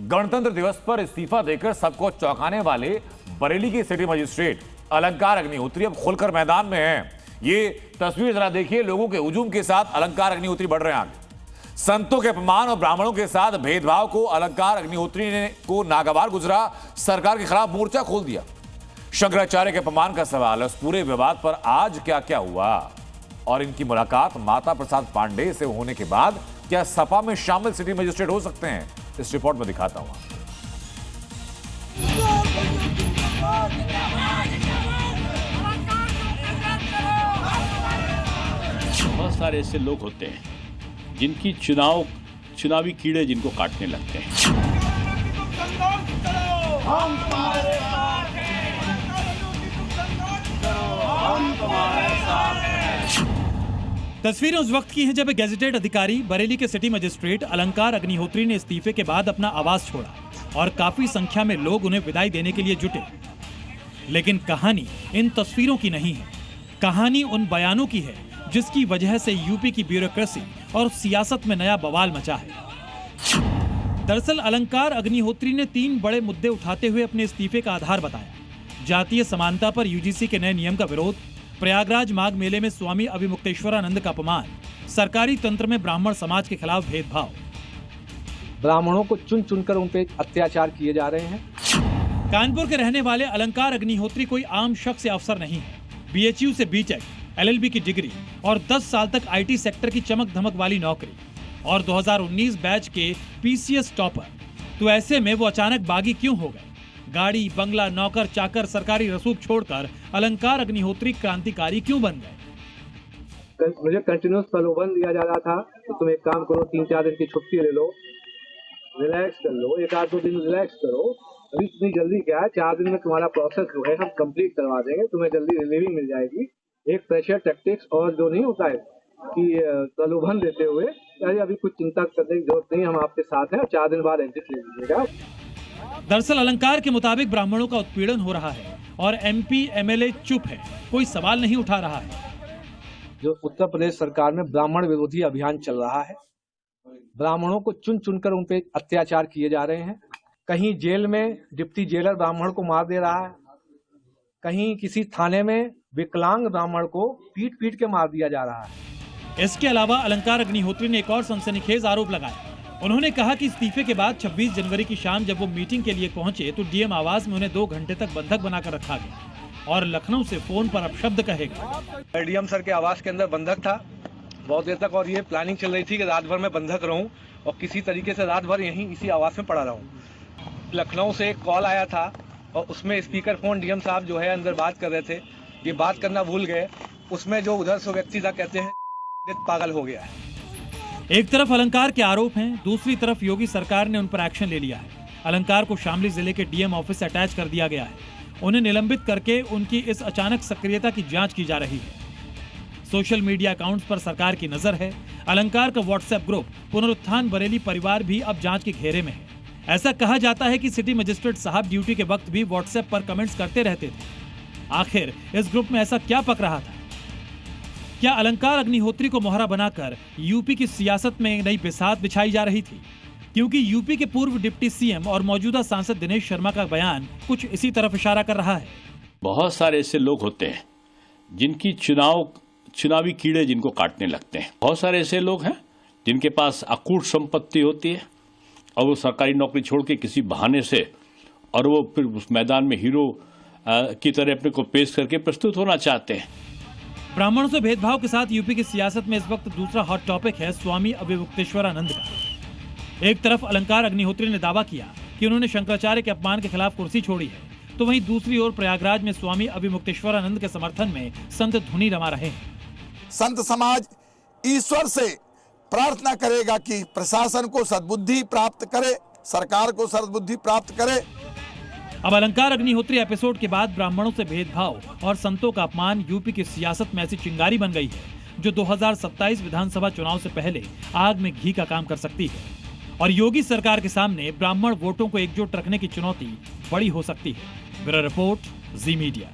गणतंत्र दिवस पर इस्तीफा देकर सबको चौंकाने वाले बरेली के सिटी मजिस्ट्रेट अलंकार अग्निहोत्री अब खुलकर मैदान में हैं। ये तस्वीर जरा देखिए, लोगों के हुजूम के साथ अलंकार अग्निहोत्री बढ़ रहे हैं आगे। संतों के अपमान और ब्राह्मणों के साथ भेदभाव को अलंकार अग्निहोत्री ने को नागवार गुजरा, सरकार के खिलाफ मोर्चा खोल दिया। शंकराचार्य के अपमान का सवाल है, उस पूरे विवाद पर आज क्या क्या हुआ और इनकी मुलाकात माता प्रसाद पांडेय से होने के बाद क्या सपा में शामिल सिटी मजिस्ट्रेट हो सकते हैं, इस रिपोर्ट में दिखाता हूं। बहुत सारे ऐसे लोग होते हैं जिनकी चुनावी कीड़े जिनको काटने लगते हैं। तस्वीरें उस वक्त की हैं जब एक गैजेटेड अधिकारी बरेली के सिटी मजिस्ट्रेट अलंकार अग्निहोत्री ने इस्तीफे के बाद अपना आवास छोड़ा और काफी संख्या में लोग उन्हें विदाई देने के लिए जुटे। लेकिन कहानी इन तस्वीरों की नहीं है, कहानी उन बयानों की है जिसकी वजह से यूपी की ब्यूरोक्रेसी और सियासत में नया बवाल मचा है। दरअसल अलंकार अग्निहोत्री ने 3 बड़े मुद्दे उठाते हुए अपने इस्तीफे का आधार बताया। जातीय समानता पर यूजीसी के नए नियम का विरोध, प्रयागराज माघ मेले में स्वामी अभिमुक्तेश्वरानंद का अपमान, सरकारी तंत्र में ब्राह्मण समाज के खिलाफ भेदभाव। ब्राह्मणों को चुन चुनकर उन पे अत्याचार किए जा रहे हैं। कानपुर के रहने वाले अलंकार अग्निहोत्री कोई आम शख्स या अफसर नहीं है। बीएचयू से बीटेक, एलएलबी की डिग्री और 10 साल तक आईटी सेक्टर की चमक धमक वाली नौकरी और 2019 बैच के पीसीएस टॉपर। तो ऐसे में वो अचानक बागी क्यों हो गए? गाड़ी, बंगला, नौकर चाकर, सरकारी रसूख छोड़कर अलंकार अग्निहोत्री क्रांतिकारी क्यों बन गए? मुझे कंटिन्यूस प्रलोभन दिया जा रहा था कि तुम एक काम करो, 3-4 दिन की छुट्टी ले लो, रिलैक्स कर लो, 1-2 दिन रिलैक्स करो। अभी इतनी जल्दी क्या है, 4 दिन में तुम्हारा प्रोसेस जो है हम कंप्लीट करवा देंगे, तुम्हें जल्दी रिलीविंग मिल जाएगी। एक प्रेशर टैक्टिक्स और जो नहीं होता है कि प्रलोभन देते हुए अभी कुछ चिंता करने की जरूरत नहीं, हम आपके साथ हैं और 4 दिन बाद एग्जिट ले लीजिएगा। दरअसल अलंकार के मुताबिक ब्राह्मणों का उत्पीड़न हो रहा है और एमपी एमएलए चुप है, कोई सवाल नहीं उठा रहा है। जो उत्तर प्रदेश सरकार में ब्राह्मण विरोधी अभियान चल रहा है, ब्राह्मणों को चुन चुनकर उन पे अत्याचार किए जा रहे हैं। कहीं जेल में डिप्टी जेलर ब्राह्मण को मार दे रहा है, कहीं किसी थाने में विकलांग ब्राह्मण को पीट पीट के मार दिया जा रहा है। इसके अलावा अलंकार अग्निहोत्री ने एक और सनसनीखेज आरोप लगाया। उन्होंने कहा कि इस्तीफे के बाद 26 जनवरी की शाम जब वो मीटिंग के लिए पहुंचे तो डीएम आवास में उन्हें 2 घंटे तक बंधक बनाकर रखा गया और लखनऊ से फोन पर अपशब्द कहेगा। डीएम सर के आवास के अंदर बंधक था बहुत देर तक और ये प्लानिंग चल रही थी कि रात भर में बंधक रहूं और किसी तरीके से रात भर यहीं इसी आवास में पड़ा रहूं। लखनऊ से एक कॉल आया था और उसमें स्पीकर फोन डीएम साहब जो है अंदर बात कर रहे थे, ये बात करना भूल गए। उसमें जो उधर से व्यक्ति था कहते हैं पागल हो गया है। एक तरफ अलंकार के आरोप हैं, दूसरी तरफ योगी सरकार ने उन पर एक्शन ले लिया है। अलंकार को शामली जिले के डीएम ऑफिस से अटैच कर दिया गया है। उन्हें निलंबित करके उनकी इस अचानक सक्रियता की जांच की जा रही है। सोशल मीडिया अकाउंट्स पर सरकार की नजर है। अलंकार का व्हाट्सएप ग्रुप पुनरुत्थान बरेली परिवार भी अब जांच के घेरे में है। ऐसा कहा जाता है कि सिटी मजिस्ट्रेट साहब ड्यूटी के वक्त भी व्हाट्सएप पर कमेंट्स करते रहते थे। आखिर इस ग्रुप में ऐसा क्या पक रहा था? क्या अलंकार अग्निहोत्री को मोहरा बनाकर यूपी की सियासत में एक नई बिसात बिछाई जा रही थी? क्योंकि यूपी के पूर्व डिप्टी सीएम और मौजूदा सांसद दिनेश शर्मा का बयान कुछ इसी तरफ इशारा कर रहा है। बहुत सारे ऐसे लोग होते हैं जिनकी चुनावी कीड़े जिनको काटने लगते हैं। बहुत सारे ऐसे लोग हैं जिनके पास अकूट संपत्ति होती है और वो सरकारी नौकरी छोड़ के किसी बहाने से और वो फिर उस मैदान में हीरो की तरह अपने को पेश करके प्रस्तुत होना चाहते हैं। ब्राह्मणों से भेदभाव के साथ यूपी की सियासत में इस वक्त दूसरा हॉट टॉपिक है स्वामी अभिमुक्तेश्वरानंद का। एक तरफ अलंकार अग्निहोत्री ने दावा किया कि उन्होंने शंकराचार्य के अपमान के खिलाफ कुर्सी छोड़ी है, तो वहीं दूसरी ओर प्रयागराज में स्वामी अभिमुक्तेश्वरानंद के समर्थन में संत धुनी रमा रहे हैं। संत समाज ईश्वर से प्रार्थना करेगा कि प्रशासन को सद्बुद्धि प्राप्त करे, सरकार को सद्बुद्धि प्राप्त करे। अब अलंकार अग्निहोत्री एपिसोड के बाद ब्राह्मणों से भेदभाव और संतों का अपमान यूपी की सियासत में ऐसी चिंगारी बन गई है जो 2027 विधानसभा चुनाव से पहले आग में घी का काम कर सकती है और योगी सरकार के सामने ब्राह्मण वोटों को एकजुट रखने की चुनौती बड़ी हो सकती है। ब्यूरो रिपोर्ट, जी मीडिया।